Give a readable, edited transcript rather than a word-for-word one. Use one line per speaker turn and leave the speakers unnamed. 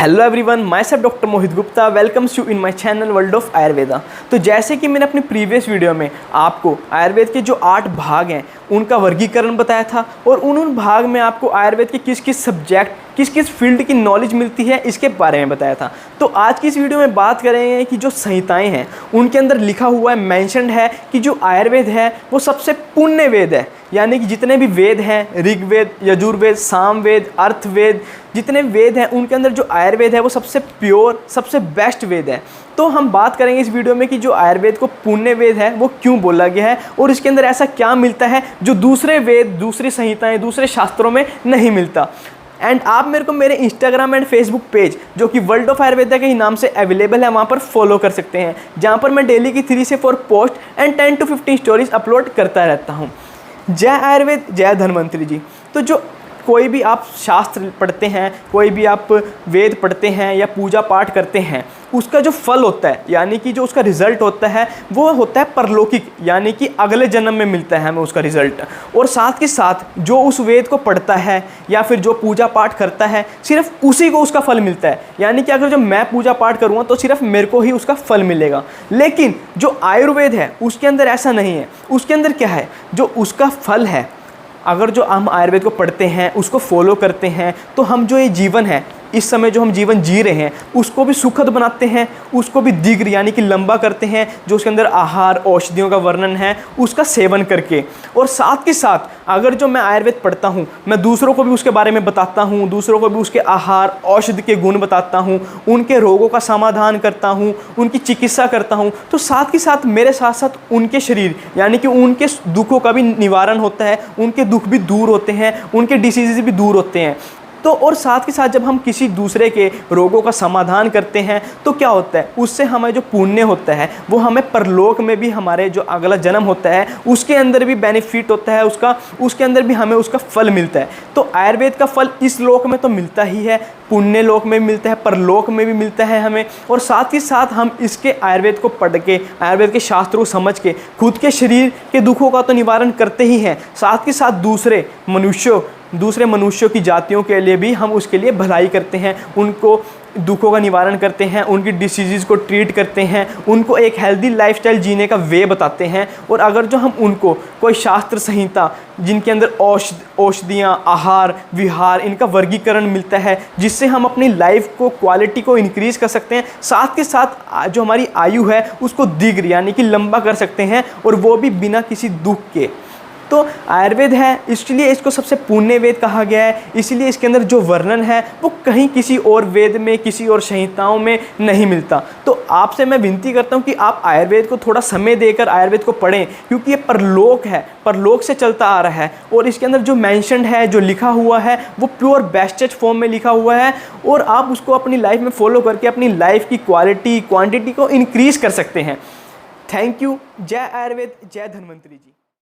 Hello everyone, my self doctor Mohit Gupta welcomes you in my channel world of Ayurveda. तो जैसे कि मैंने अपनी प्रीवियस वीडियो में आपको आयुर्वेद के जो 8 भाग हैं उनका वर्गीकरण बताया था और उन भाग में आपको आयुर्वेद के किस किस सब्जेक्ट किस किस फील्ड की नॉलेज मिलती है इसके बारे में बताया था। तो आज की इस वीडियो में बात करेंगे कि जो संहिताएं हैं उनके अंदर लिखा हुआ है, मेंशन्ड है कि जो आयुर्वेद है वो सबसे पुण्य वेद है, यानी कि जितने भी वेद हैं, ऋग्वेद, यजुर्वेद, सामवेद, अर्थवेद, जितने वेद हैं उनके अंदर जो आयुर्वेद है वो सबसे प्योर, सबसे बेस्ट वेद है। तो हम बात करेंगे इस वीडियो में कि जो आयुर्वेद को पुण्य वेद है वो क्यों बोला गया है और इसके अंदर ऐसा क्या मिलता है जो दूसरे वेद, दूसरी संहिताएं, दूसरे शास्त्रों में नहीं मिलता। एंड आप मेरे को मेरे इंस्टाग्राम एंड फेसबुक पेज जो कि वर्ल्ड ऑफ आयुर्वेदा के ही नाम से अवेलेबल है वहाँ पर फॉलो कर सकते हैं, जहाँ पर मैं डेली की 3 से 4 post and 10 to 15 stories upload करता रहता हूँ। जय आयुर्वेद, जय धन्वंतरी जी। तो जो कोई भी आप शास्त्र पढ़ते हैं, कोई भी आप वेद पढ़ते हैं या पूजा पाठ करते हैं, उसका जो फल होता है यानी कि जो उसका रिजल्ट होता है वो होता है परलौकिक, यानी कि अगले जन्म में मिलता है हमें उसका रिजल्ट। और साथ के साथ जो उस वेद को पढ़ता है या फिर जो पूजा पाठ करता है सिर्फ उसी को उसका फल मिलता है, यानी कि अगर जो मैं पूजा पाठ करूँगा तो सिर्फ मेरे को ही उसका फल मिलेगा। लेकिन जो आयुर्वेद है उसके अंदर ऐसा नहीं है। उसके अंदर क्या है, जो उसका फल है, अगर जो हम आयुर्वेद को पढ़ते हैं, उसको फॉलो करते हैं, तो हम जो ये जीवन है, इस समय जो हम जीवन जी रहे हैं उसको भी सुखद बनाते हैं, उसको भी दीर्घ यानी कि लंबा करते हैं। जो उसके अंदर आहार, औषधियों का वर्णन है उसका सेवन करके। और साथ के साथ अगर जो मैं आयुर्वेद पढ़ता हूँ, मैं दूसरों को भी उसके बारे में बताता हूँ, दूसरों को भी उसके आहार, औषधि के गुण बताता हूँ, उनके रोगों का समाधान करता हूँ, उनकी चिकित्सा करता हूँ, तो साथ के साथ मेरे साथ साथ उनके शरीर यानी कि उनके दुखों का भी निवारण होता है, उनके दुख भी दूर होते हैं, उनके डिसीज़ भी दूर होते हैं। तो और साथ के साथ जब हम किसी दूसरे के रोगों का समाधान करते हैं तो क्या होता है, उससे हमें जो पुण्य होता है वो हमें परलोक में भी, हमारे जो अगला जन्म होता है उसके अंदर भी बेनिफिट होता है, उसके अंदर भी हमें उसका फल मिलता है। तो आयुर्वेद का फल इस लोक में तो मिलता ही है, पुण्य लोक में मिलता है, परलोक में भी मिलता है हमें। और साथ ही साथ हम इसके आयुर्वेद को पढ़ के, आयुर्वेद के शास्त्रों को समझ के खुद के शरीर के दुखों का तो निवारण करते ही हैं, साथ के साथ दूसरे मनुष्यों की जातियों के लिए भी हम उसके लिए भलाई करते हैं, उनको दुखों का निवारण करते हैं, उनकी डिसीज़ को ट्रीट करते हैं, उनको एक हेल्दी लाइफस्टाइल जीने का वे बताते हैं। और अगर जो हम उनको कोई शास्त्र संहिता जिनके अंदर औषधियाँ, आहार, विहार, इनका वर्गीकरण मिलता है जिससे हम अपनी लाइफ को, क्वालिटी को इंक्रीज़ कर सकते हैं, साथ के साथ जो हमारी आयु है उसको दीर्घ यानी कि लंबा कर सकते हैं, और वो भी बिना किसी दुख के। तो आयुर्वेद है, इसलिए इसको सबसे पुण्य वेद कहा गया है। इसलिए इसके अंदर जो वर्णन है वो कहीं किसी और वेद में, किसी और संहिताओं में नहीं मिलता। तो आपसे मैं विनती करता हूँ कि आप आयुर्वेद को थोड़ा समय देकर आयुर्वेद को पढ़ें, क्योंकि ये परलोक है, परलोक से चलता आ रहा है। और इसके अंदर जो मेंशन्ड है, जो लिखा हुआ है वो प्योर बेस्टेस्ट फॉर्म में लिखा हुआ है, और आप उसको अपनी लाइफ में फॉलो करके अपनी लाइफ की क्वालिटी, क्वांटिटी को इंक्रीज़ कर सकते हैं। Thank you. जय आयुर्वेद, जय धन्वंतरी जी।